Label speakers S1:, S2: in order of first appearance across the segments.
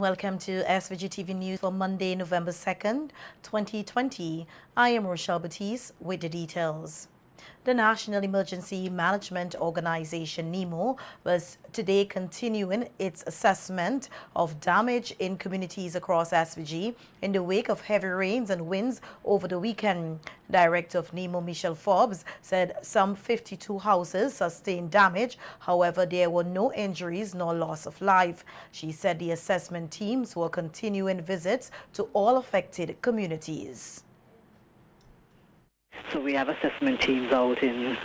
S1: Welcome to SVGTV News for Monday, November 2nd, 2020. I am Rochelle Batiste with the details. The National Emergency Management Organization, NEMO, was today continuing its assessment of damage in communities across SVG in the wake of heavy rains and winds over the weekend. Director of NEMO, Michelle Forbes, said some 52 houses sustained damage. However, there were no injuries nor loss of life. She said the assessment teams were continuing visits to all affected communities.
S2: So we have assessment teams out in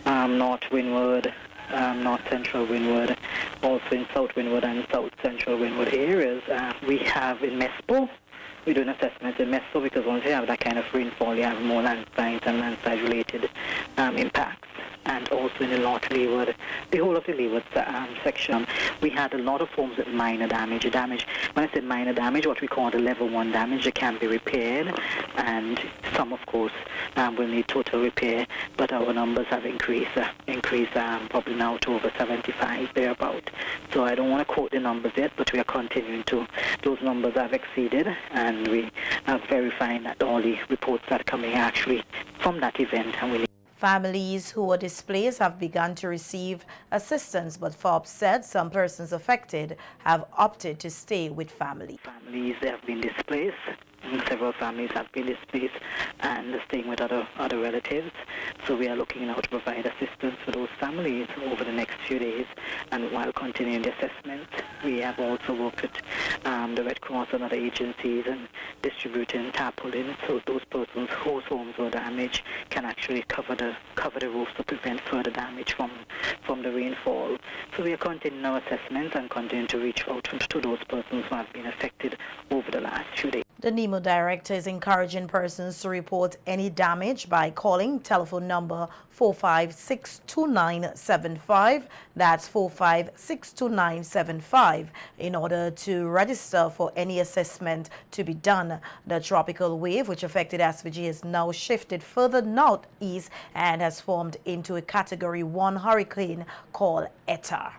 S2: North Windward, North Central Windward, also in South Windward and South Central Windward areas. We have in Mespo, we do an assessment in Mespo because once you have that kind of rainfall, you have more landslides and landslide-related impacts. And also in the North Leeward, the whole of the Leeward section, we had a lot of forms of minor damage. When I say minor damage, what we call the level 1 damage, that can be repaired, and some, of course, will need total repair. But our numbers have increased probably now to over 75 thereabout. So I don't want to quote the numbers yet, but we are continuing to. Those numbers have exceeded, and we are verifying that all the reports that are coming are actually from that event, and we.
S1: Families who were displaced have begun to receive assistance, but Forbes said some persons affected have opted to stay with family.
S2: Families have been displaced. Several families have been displaced and staying with other relatives. So we are looking now to provide assistance for those families over the next few days. And while continuing the assessment, we have also worked with the Red Cross and other agencies and distributing tarpaulin, so those persons whose homes were damaged can actually cover the roofs to prevent further damage from the rainfall. So we are continuing our assessment and continuing to reach out to those persons who have been affected over the last few days.
S1: The NEMO director is encouraging persons to report any damage by calling telephone number 4562975. That's 4562975 in order to register for any assessment to be done. The tropical wave which affected SVG has now shifted further northeast and has formed into a Category 1 hurricane called Eta.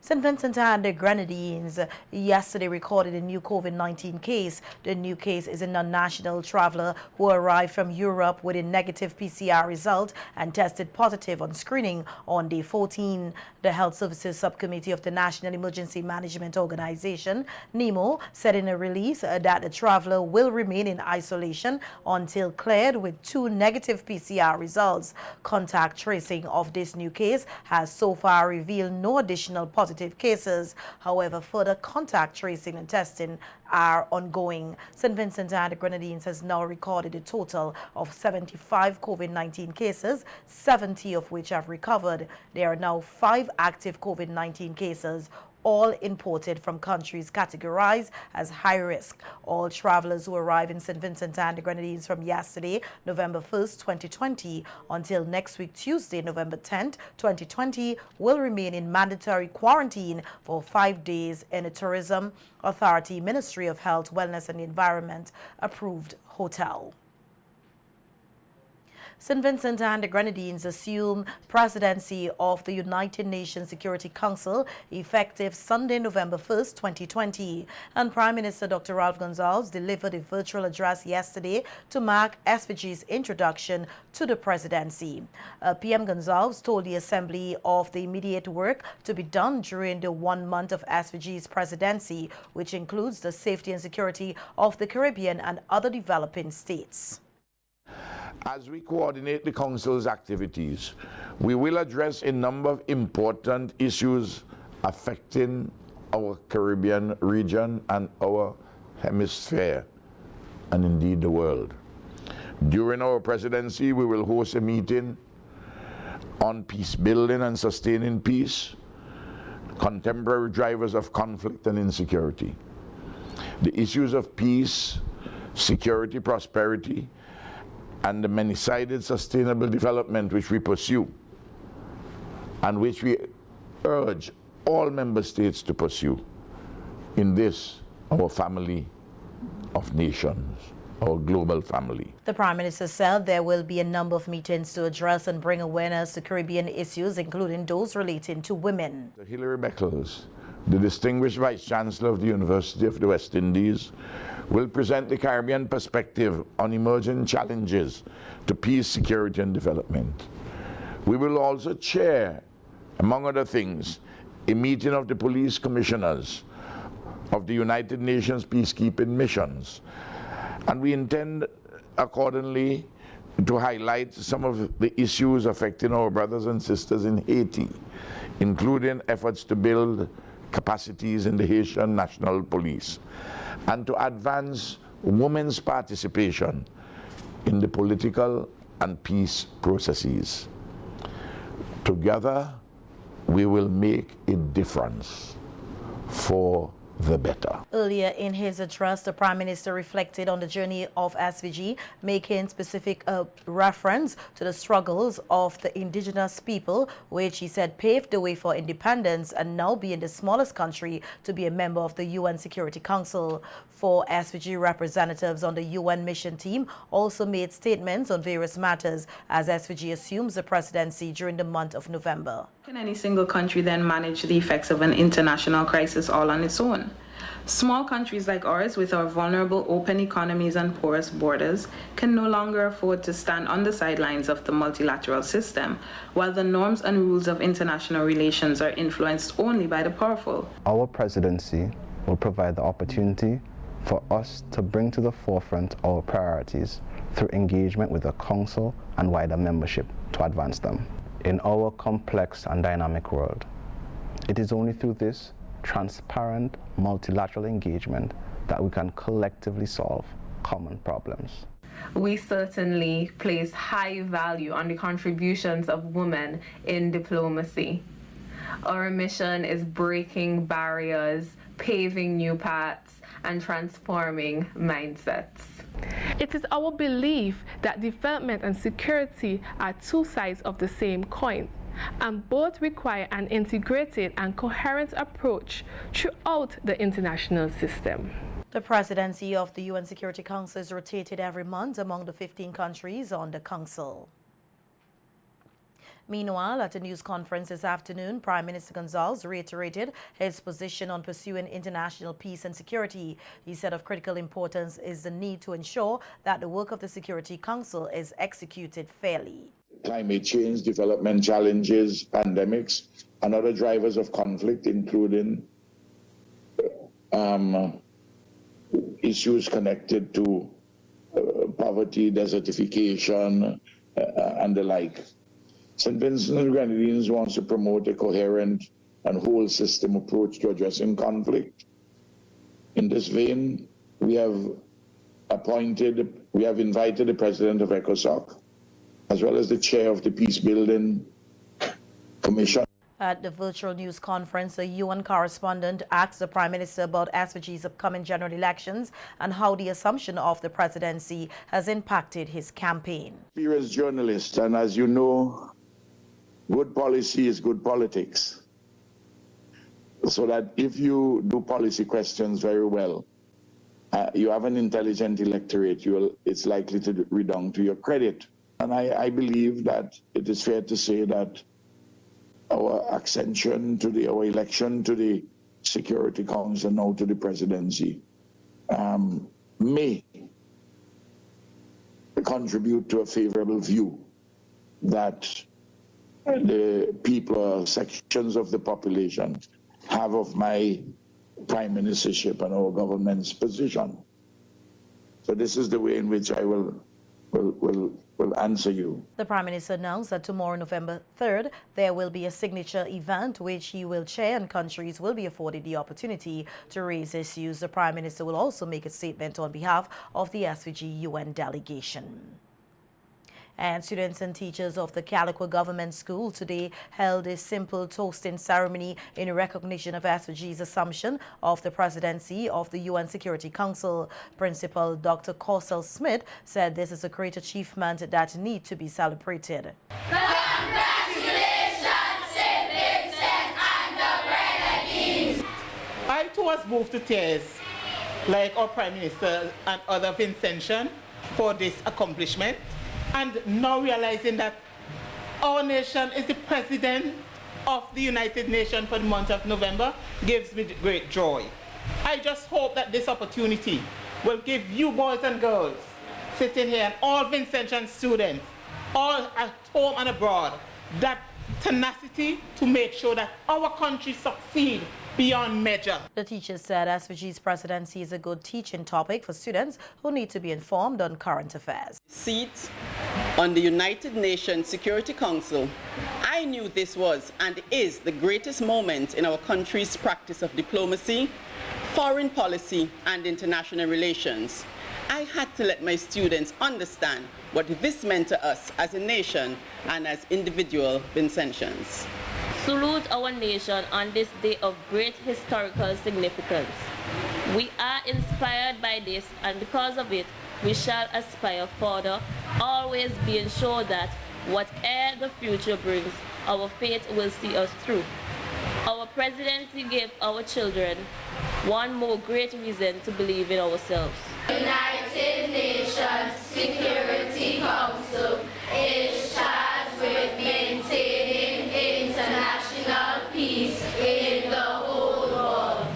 S1: St. Vincent and the Grenadines yesterday recorded a new Covid-19 case. The new case is a non-national traveler who arrived from Europe with a negative PCR result and tested positive on screening on day 14. The Health Services Subcommittee of the National Emergency Management Organization, NEMO, said in a release that the traveler will remain in isolation until cleared with 2 negative PCR results. Contact tracing of this new case has so far revealed no additional positive cases. However, further contact tracing and testing are ongoing. St. Vincent and the Grenadines has now recorded a total of 75 COVID-19 cases, 70 of which have recovered. There are now 5 active COVID-19 cases, all imported from countries categorized as high risk. All travelers who arrive in St. Vincent and the Grenadines from yesterday, November 1st, 2020, until next week, Tuesday, November 10th, 2020, will remain in mandatory quarantine for 5 days in a Tourism Authority, Ministry of Health, Wellness and the Environment approved hotel. St. Vincent and the Grenadines assume presidency of the United Nations Security Council effective Sunday, November 1st, 2020. And Prime Minister Dr. Ralph Gonzalez delivered a virtual address yesterday to mark SVG's introduction to the presidency. PM Gonzalez told the Assembly of the immediate work to be done during the 1 month of SVG's presidency, which includes the safety and security of the Caribbean and other developing states.
S3: As we coordinate the Council's activities, we will address a number of important issues affecting our Caribbean region and our hemisphere, and indeed the world. During our presidency, we will host a meeting on peace building and sustaining peace, contemporary drivers of conflict and insecurity. The issues of peace, security, prosperity, and the many-sided sustainable development which we pursue and which we urge all member states to pursue in this, our family of nations, our global family.
S1: The Prime Minister said there will be a number of meetings to address and bring awareness to Caribbean issues, including those relating to women.
S3: Hillary Beckles the distinguished Vice Chancellor of the University of the West Indies, will present the Caribbean perspective on emerging challenges to peace, security, and development. We will also chair, among other things, a meeting of the police commissioners of the United Nations peacekeeping missions. And we intend accordingly to highlight some of the issues affecting our brothers and sisters in Haiti, including efforts to build capacities in the Haitian National Police, and to advance women's participation in the political and peace processes. Together, we will make a difference for the better.
S1: Earlier in his address, the Prime Minister reflected on the journey of SVG, making specific reference to the struggles of the indigenous people, which he said paved the way for independence and now being the smallest country to be a member of the UN Security Council. 4 SVG representatives on the UN mission team also made statements on various matters as SVG assumes the presidency during the month of November.
S4: Can any single country then manage the effects of an international crisis all on its own? Small countries like ours, with our vulnerable open economies and porous borders, can no longer afford to stand on the sidelines of the multilateral system, while the norms and rules of international relations are influenced only by the powerful.
S5: Our presidency will provide the opportunity for us to bring to the forefront our priorities through engagement with the Council and wider membership to advance them. In our complex and dynamic world, it is only through this transparent, multilateral engagement that we can collectively solve common problems.
S6: We certainly place high value on the contributions of women in diplomacy. Our mission is breaking barriers, paving new paths, and transforming mindsets.
S7: It is our belief that development and security are two sides of the same coin, and both require an integrated and coherent approach throughout the international system.
S1: The presidency of the UN Security Council is rotated every month among the 15 countries on the council. Meanwhile, at a news conference this afternoon, Prime Minister Gonzalez reiterated his position on pursuing international peace and security. He said of critical importance is the need to ensure that the work of the Security Council is executed fairly.
S3: Climate change, development challenges, pandemics, and other drivers of conflict, including issues connected to poverty, desertification, and the like. St. Vincent and Grenadines wants to promote a coherent and whole system approach to addressing conflict. In this vein, we have invited the President of ECOSOC, as well as the Chair of the Peace Building Commission.
S1: At the virtual news conference, a UN correspondent asked the Prime Minister about SVG's upcoming general elections and how the assumption of the presidency has impacted his campaign.
S3: Experienced journalist, and as you know, good policy is good politics. So that if you do policy questions very well, you have an intelligent electorate, it's likely to redound to your credit. And I believe that it is fair to say that our accession to our election to the Security Council, now to the presidency, may contribute to a favorable view that the people or sections of the population have of my prime ministership and our government's position. So this is the way in which I will answer you.
S1: The Prime Minister announced that tomorrow, November 3rd, there will be a signature event which he will chair and countries will be afforded the opportunity to raise issues. The Prime Minister will also make a statement on behalf of the SVG UN delegation. And students and teachers of the Calico Government School today held a simple toasting ceremony in recognition of SVG's assumption of the presidency of the UN Security Council. Principal Dr. Corsell Smith said this is a great achievement that needs to be celebrated.
S8: Congratulations, St. Vincent and the Grenadines!
S9: I too was moved to tears, like our Prime Minister and other Vincentian, for this accomplishment. And now realizing that our nation is the president of the United Nations for the month of November gives me great joy. I just hope that this opportunity will give you boys and girls sitting here and all Vincentian students, all at home and abroad, that tenacity to make sure that our country succeeds beyond measure.
S1: The teacher said SVG's presidency is a good teaching topic for students who need to be informed on current affairs.
S10: Seat on the United Nations Security Council, I knew this was and is the greatest moment in our country's practice of diplomacy, foreign policy, and international relations. I had to let my students understand what this meant to us as a nation and as individual Vincentians.
S11: Salute our nation on this day of great historical significance. We are inspired by this, and because of it, we shall aspire further, always being sure that whatever the future brings, our faith will see us through. Our presidency gave our children one more great reason to believe in ourselves.
S8: United Nations Security Council is charged with maintaining international peace in the whole world.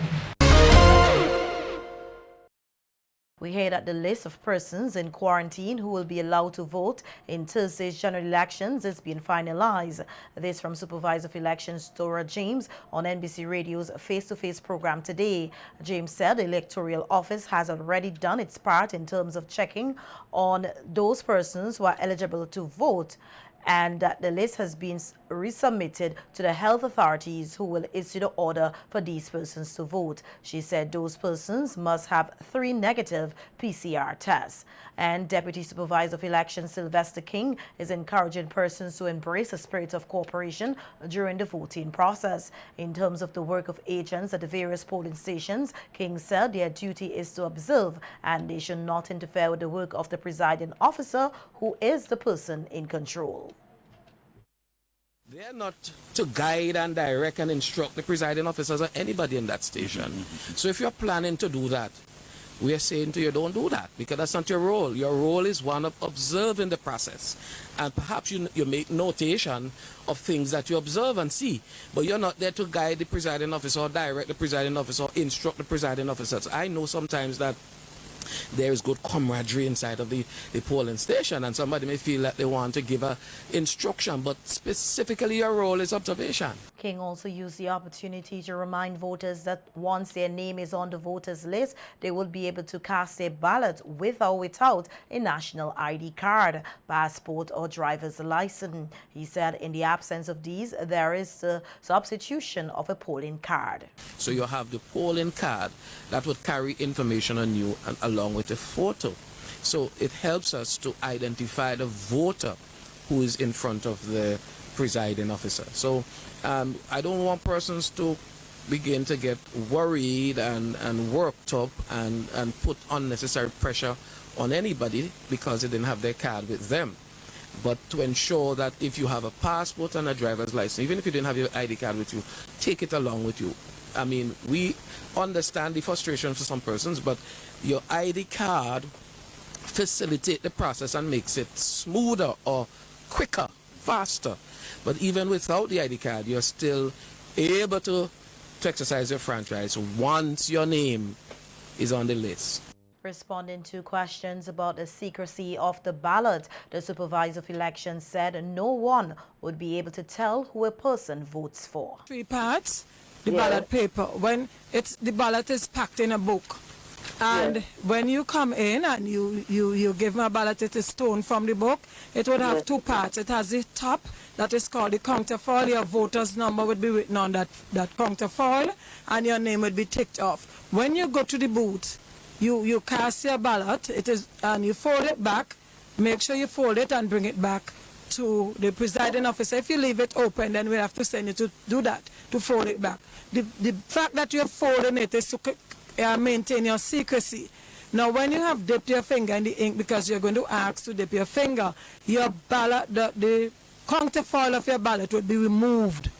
S1: We hear that the list of persons in quarantine who will be allowed to vote in Thursday's general elections is being finalized. This from Supervisor of Elections Dora James on NBC Radio's face-to-face program today. James said the electoral office has already done its part in terms of checking on those persons who are eligible to vote, and that the list has been resubmitted to the health authorities who will issue the order for these persons to vote. She said those persons must have 3 negative PCR tests. And Deputy Supervisor of Elections Sylvester King is encouraging persons to embrace a spirit of cooperation during the voting process. In terms of the work of agents at the various polling stations, King said their duty is to observe and they should not interfere with the work of the presiding officer, who is the person in control.
S12: They're not to guide and direct and instruct the presiding officers or anybody in that station. So if you're planning to do that, we are saying to you, don't do that, because that's not your role. Your role is one of observing the process. And perhaps you make notation of things that you observe and see, but you're not there to guide the presiding officer or direct the presiding officer or instruct the presiding officers. I know sometimes that there is good camaraderie inside of the polling station, and somebody may feel that they want to give an instruction, but specifically your role is observation.
S1: King also used the opportunity to remind voters that once their name is on the voters list, they will be able to cast their ballot with or without a national ID card, passport, or driver's license. He said in the absence of these, there is the substitution of a polling card.
S12: So you have the polling card that would carry information on you and along with a photo. So it helps us to identify the voter who is in front of the presiding officer. So I don't want persons to begin to get worried and worked up and put unnecessary pressure on anybody because they didn't have their card with them. But to ensure that if you have a passport and a driver's license, even if you didn't have your ID card with you, take it along with you. I mean, we understand the frustration for some persons, but your ID card facilitates the process and makes it smoother or quicker, faster. But even without the ID card, you're still able to exercise your franchise once your name is on the list.
S1: Responding to questions about the secrecy of the ballot, the Supervisor of Elections said no one would be able to tell who a person votes for.
S13: 3 parts. The ballot paper, when the ballot is packed in a book, and when you come in and you give me a ballot, it is torn from the book. It would have 2 parts. It has the top that is called the counterfoil. Your voter's number would be written on that counterfoil, and your name would be ticked off. When you go to the booth, you cast your ballot, and you fold it back. Make sure you fold it and bring it back to the presiding officer. If you leave it open, then we have to send you to do that, to fold it back. The fact that you're folding it is to maintain your secrecy. Now, when you have dipped your finger in the ink, because you're going to ask to dip your finger, your ballot, the counterfoil of your ballot would be removed.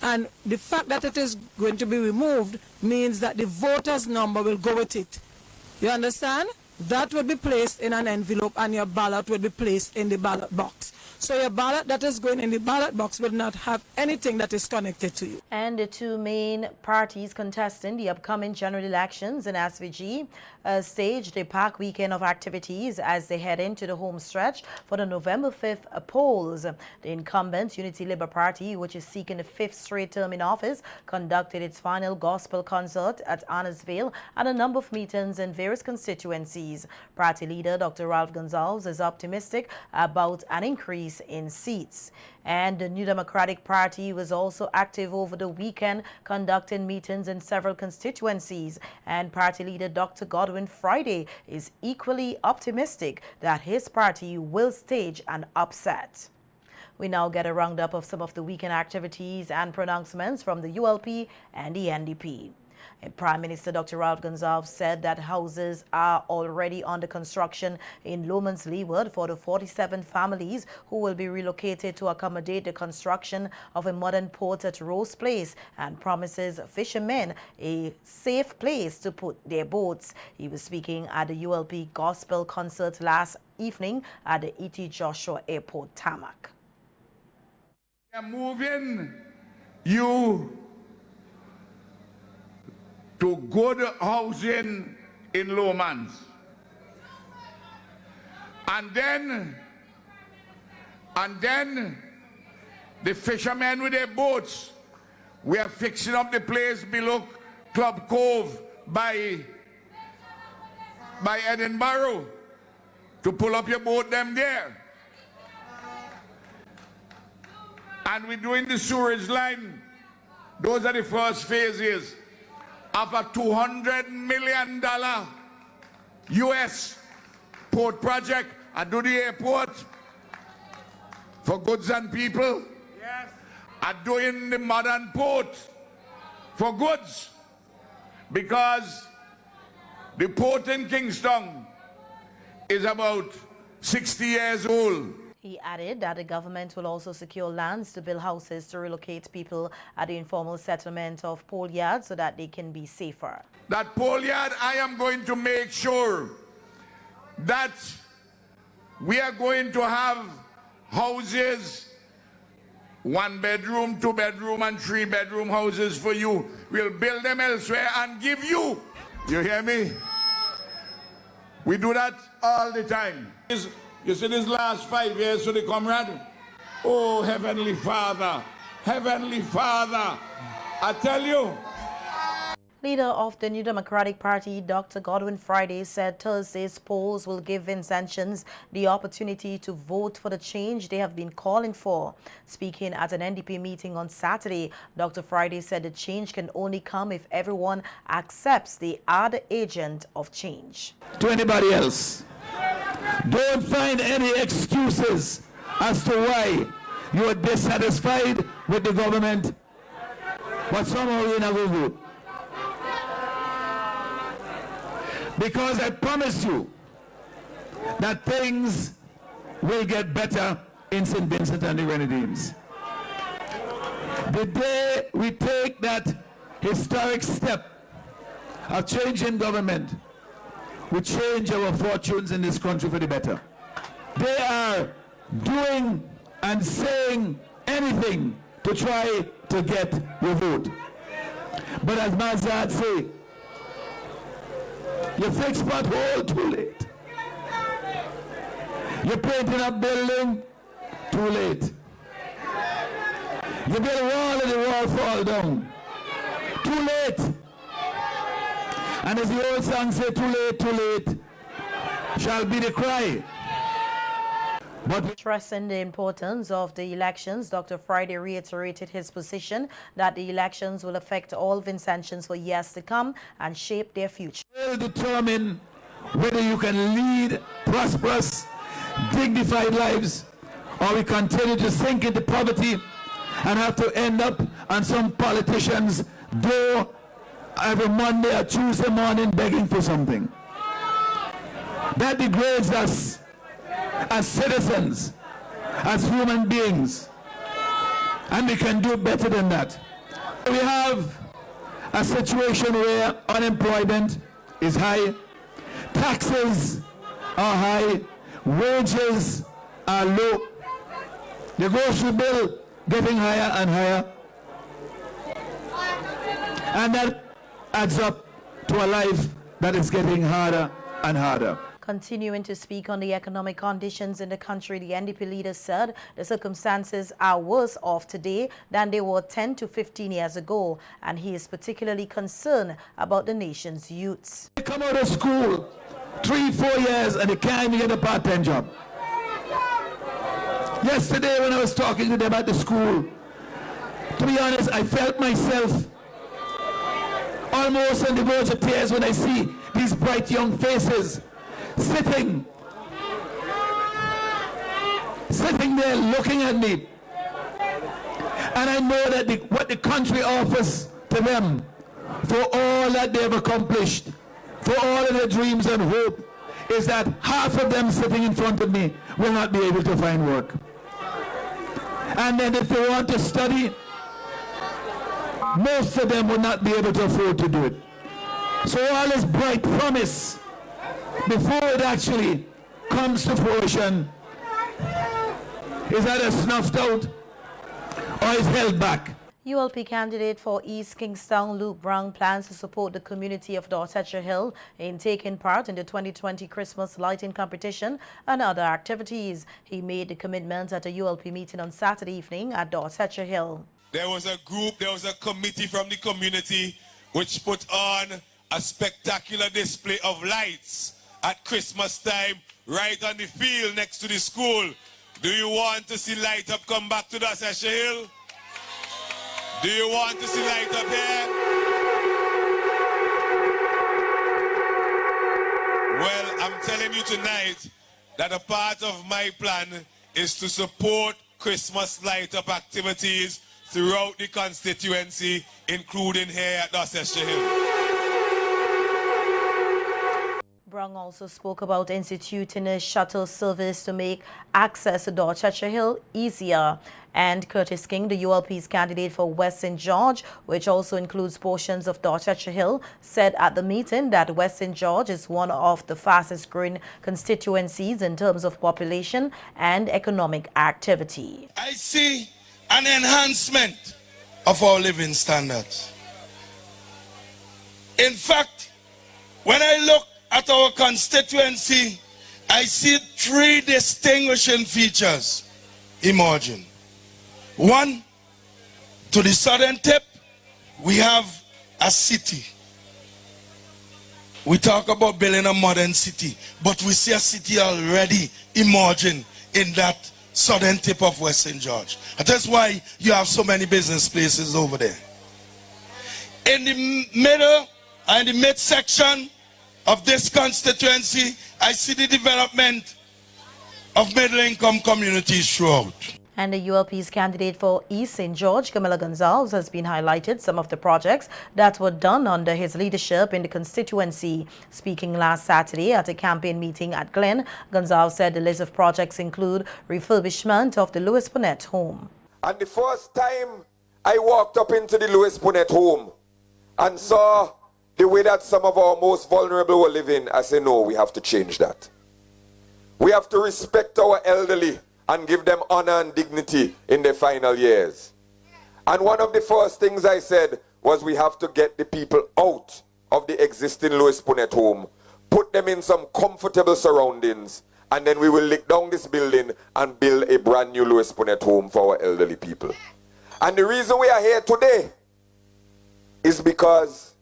S13: And the fact that it is going to be removed means that the voter's number will go with it. You understand? That would be placed in an envelope and your ballot would be placed in the ballot box. So your ballot that is going in the ballot box will not have anything that is connected to you.
S1: And the two main parties contesting the upcoming general elections in SVG staged a packed weekend of activities as they head into the home stretch for the November 5th polls. The incumbent Unity Labour Party, which is seeking the 5th straight term in office, conducted its final gospel concert at Annisville and a number of meetings in various constituencies. Party leader Dr. Gonzalez is optimistic about an increase in seats. And the New Democratic Party was also active over the weekend, conducting meetings in several constituencies. And party leader Dr. Godwin Friday is equally optimistic that his party will stage an upset. We now get a roundup of some of the weekend activities and pronouncements from the ULP and the NDP. Prime Minister Dr. Gonzalez said that houses are already under construction in Lomans Leeward for the 47 families who will be relocated to accommodate the construction of a modern port at Rose Place, and promises fishermen a safe place to put their boats. He was speaking at the ULP Gospel Concert last evening at the E.T. Joshua Airport tarmac.
S14: We are moving you to good housing in Lomans. And then the fishermen with their boats, we are fixing up the place below Club Cove by Edinburgh to pull up your boat them there. And we're doing the sewerage line. Those are the first phases of a $200 million US port project. I do the airport for goods and people. Yes. I'm doing the modern port for goods, because the port in Kingston is about 60 years old.
S1: He added that the government will also secure lands to build houses to relocate people at the informal settlement of pole yards so that they can be safer.
S14: That pole yard, I am going to make sure that we are going to have houses, 1 bedroom, 2 bedroom, and 3 bedroom houses for you. We'll build them elsewhere and give you. You hear me? We do that all the time. You see this last 5 years to the comrade? Oh, Heavenly Father, I tell you.
S1: Leader of the New Democratic Party, Dr. Godwin Friday, said Thursday's polls will give Vincentians the opportunity to vote for the change they have been calling for. Speaking at an NDP meeting on Saturday, Dr. Friday said the change can only come if everyone accepts they are the agent of change.
S15: To anybody else, don't find any excuses as to why you are dissatisfied with the government, but somehow you're not going to vote. Because I promise you that things will get better in St. Vincent and the Grenadines. The day we take that historic step of changing government, we change our fortunes in this country for the better. They are doing and saying anything to try to get your vote. But as Mazad say, you fix pothole, too late. You're painting a building, too late. You build a wall and the wall fall down, too late. And as the old song say, too late shall be the cry. But
S1: stressing the importance of the elections, Dr. Friday reiterated his position that the elections will affect all Vincentians for years to come and shape their future.
S15: Will determine whether you can lead prosperous, dignified lives, or we continue to sink into poverty and have to end up on some politician's door every Monday or Tuesday morning begging for something. That degrades us as citizens, as human beings, and we can do better than that. We have a situation where unemployment is high, taxes are high, wages are low, The grocery bill getting higher and higher. And that adds up to a life that is getting harder and harder.
S1: Continuing to speak on the economic conditions in the country, the NDP leader said the circumstances are worse off today than they were 10 to 15 years ago, and he is particularly concerned about the nation's youths.
S15: They come out of school 3-4 years and they can't even get a part-time job. Yesterday when I was talking to them at the school, to be honest, I felt myself almost on the verge of tears when I see these bright young faces sitting there looking at me. And I know that what the country offers to them, for all that they've accomplished, for all of their dreams and hope, is that half of them sitting in front of me will not be able to find work. And then if they want to study, most of them will not be able to afford to do it. So all this bright promise, before it actually comes to fruition, is either snuffed out or is held back.
S1: ULP candidate for East Kingstown, Luke Brown, plans to support the community of Dorsetshire Hill in taking part in the 2020 Christmas lighting competition and other activities. He made the commitment at a ULP meeting on Saturday evening at Dorsetshire Hill.
S16: There was a committee from the community which put on a spectacular display of lights at Christmas time right on the field next to the school. Do you want to see light up come back to Dorsetshire Hill? Do you want to see light up here? Well, I'm telling you tonight that a part of my plan is to support Christmas light up activities throughout the constituency, including here at Dorsetshire Hill.
S1: Brown also spoke about instituting a shuttle service to make access to Dorsetshire Hill easier. And Curtis King, the ULP's candidate for West St. George, which also includes portions of Dorsetshire Hill, said at the meeting that West St. George is one of the fastest growing constituencies in terms of population and economic activity.
S16: I see an enhancement of our living standards. In fact, when I look at our constituency, I see 3 distinguishing features emerging. One, to the southern tip, we have a city. We talk about building a modern city, but we see a city already emerging in that southern tip of West St. George. And that's why you have so many business places over there. In the middle and the midsection of this constituency, I see the development of middle-income communities throughout.
S1: And the ULP's candidate for East St. George, Gonzalez, has been highlighted some of the projects that were done under his leadership in the constituency. Speaking last Saturday at a campaign meeting at Glen, Gonzalez said the list of projects include refurbishment of the Louis Punnett home.
S17: And the first time I walked up into the Louis Punnett home and saw the way that some of our most vulnerable were living, I said, no, we have to change that. We have to respect our elderly and give them honor and dignity in their final years. And one of the first things I said was we have to get the people out of the existing Louis Punnett home, put them in some comfortable surroundings, and then we will lick down this building and build a brand new Louis Punnett home for our elderly people. And the reason we are here today is because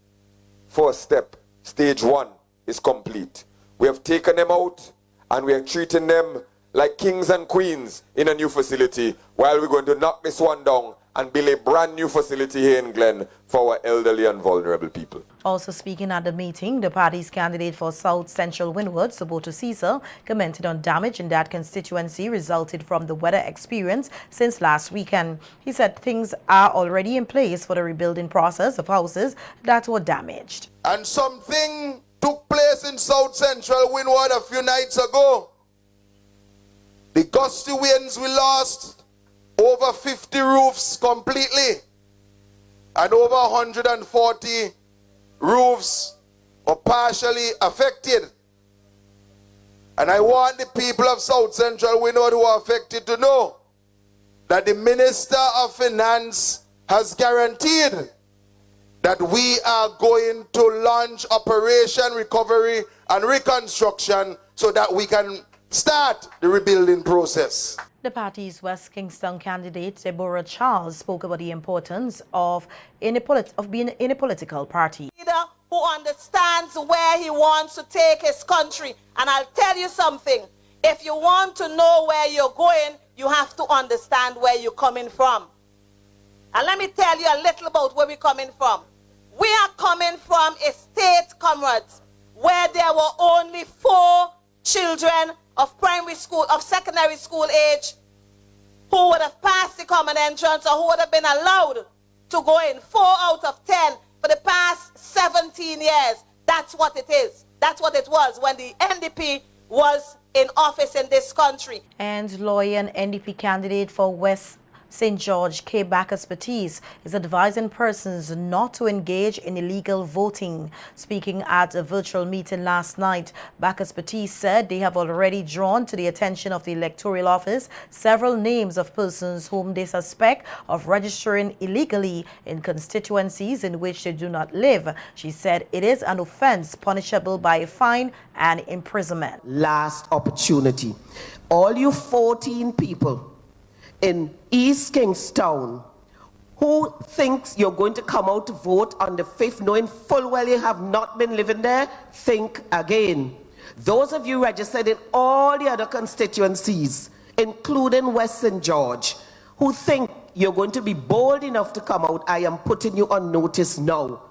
S17: first step, stage 1, is complete. We have taken them out and we are treating them like kings and queens in a new facility, while we're going to knock this one down and build a brand new facility here in Glen for our elderly and vulnerable people.
S1: Also speaking at the meeting, the party's candidate for South Central Windward, Soboto Caesar, commented on damage in that constituency resulted from the weather experience since last weekend. He said things are already in place for the rebuilding process of houses that were damaged.
S18: And something took place in South Central Windward a few nights ago. The gusty winds, we lost over 50 roofs completely, and over 140 roofs were partially affected. And I want the people of South Central Windward who are affected to know that the Minister of Finance has guaranteed that we are going to launch Operation Recovery and Reconstruction so that we can start the rebuilding process.
S1: The party's West Kingston candidate, Deborah Charles, spoke about the importance of being in a political party.
S19: Leader who understands where he wants to take his country. And I'll tell you something, if you want to know where you're going, you have to understand where you're coming from. And let me tell you a little about where we're coming from. We are coming from a state, comrades, where there were only 4 children of primary school, of secondary school age, who would have passed the common entrance or who would have been allowed to go in. 4 out of 10 for the past 17 years. That's what it is. That's what it was when the NDP was in office in this country.
S1: And lawyer and NDP candidate for West St. George, K. Bacchus Batiste, is advising persons not to engage in illegal voting. Speaking at a virtual meeting last night, Bacchus Batiste said they have already drawn to the attention of the electoral office several names of persons whom they suspect of registering illegally in constituencies in which they do not live. She said it is an offense punishable by a fine and imprisonment.
S20: Last opportunity. All you 14 people in East Kingstown who thinks you're going to come out to vote on the 5th, knowing full well you have not been living there, think again. Those of you registered in all the other constituencies, including West St. George, who think you're going to be bold enough to come out, I am putting you on notice now.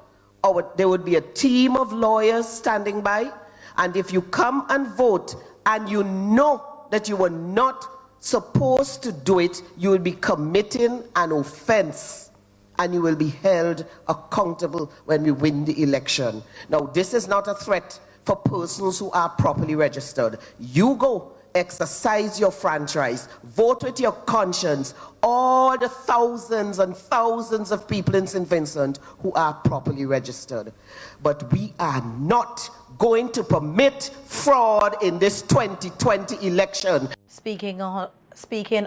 S20: There would be a team of lawyers standing by, and if you come and vote and you know that you were not supposed to do it, you will be committing an offense and you will be held accountable when we win the election. Now, this is not a threat for persons who are properly registered. You go, exercise your franchise, vote with your conscience. All the thousands and thousands of people in St. Vincent who are properly registered. But we are not going to permit fraud in this 2020 election.
S1: Speaking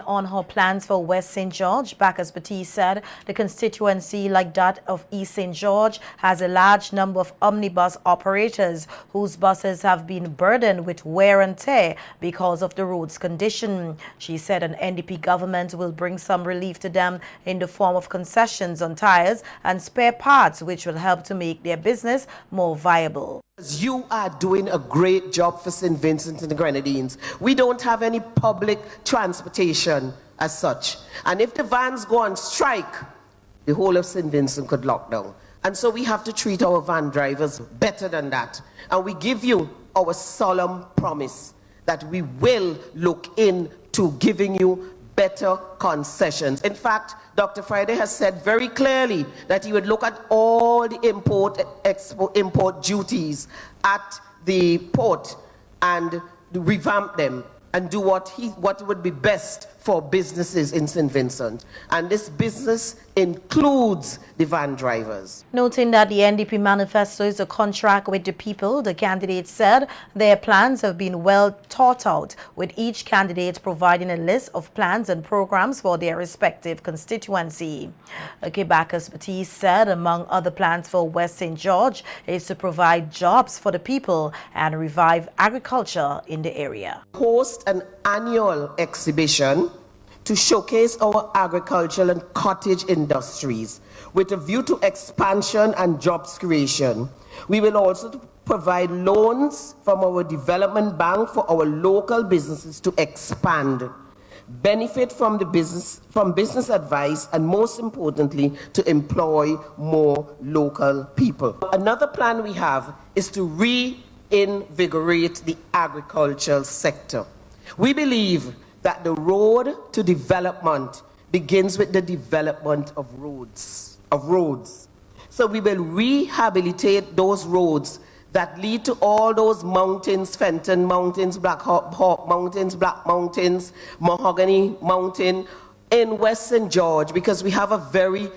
S1: on her plans for West St. George, Bacchus Batiste said the constituency, like that of East St. George, has a large number of omnibus operators whose buses have been burdened with wear and tear because of the road's condition. She said an NDP government will bring some relief to them in the form of concessions on tires and spare parts, which will help to make their business more viable.
S20: You are doing a great job for St. Vincent and the Grenadines. We don't have any public transportation as such. And if the vans go on strike, the whole of St. Vincent could lock down. And so we have to treat our van drivers better than that. And we give you our solemn promise that we will look into giving you better concessions. In fact, Dr. Friday has said very clearly that he would look at all the import duties at the port and revamp them and do what would be best for businesses in St. Vincent. And this business includes the van drivers.
S1: Noting that the NDP manifesto is a contract with the people, the candidate said their plans have been well thought out, with each candidate providing a list of plans and programs for their respective constituency. Bacchus Batiste said among other plans for West St. George is to provide jobs for the people and revive agriculture in the area.
S20: Host an annual exhibition to showcase our agricultural and cottage industries with a view to expansion and jobs creation. We will also provide loans from our development bank for our local businesses to expand, benefit from business advice, and most importantly, to employ more local people. Another plan we have is to reinvigorate the agricultural sector. We believe that the road to development begins with the development of roads. So we will rehabilitate those roads that lead to all those mountains, Fenton Mountains, Black Hawk Mountains, Black Mountains, Mahogany Mountain in West St. George, because we have a very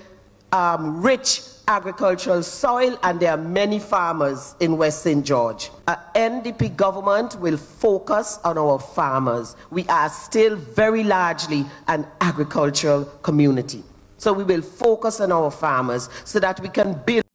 S20: rich agricultural soil, and there are many farmers in West St. George. Our NDP government will focus on our farmers. We are still very largely an agricultural community. So we will focus on our farmers so that we can build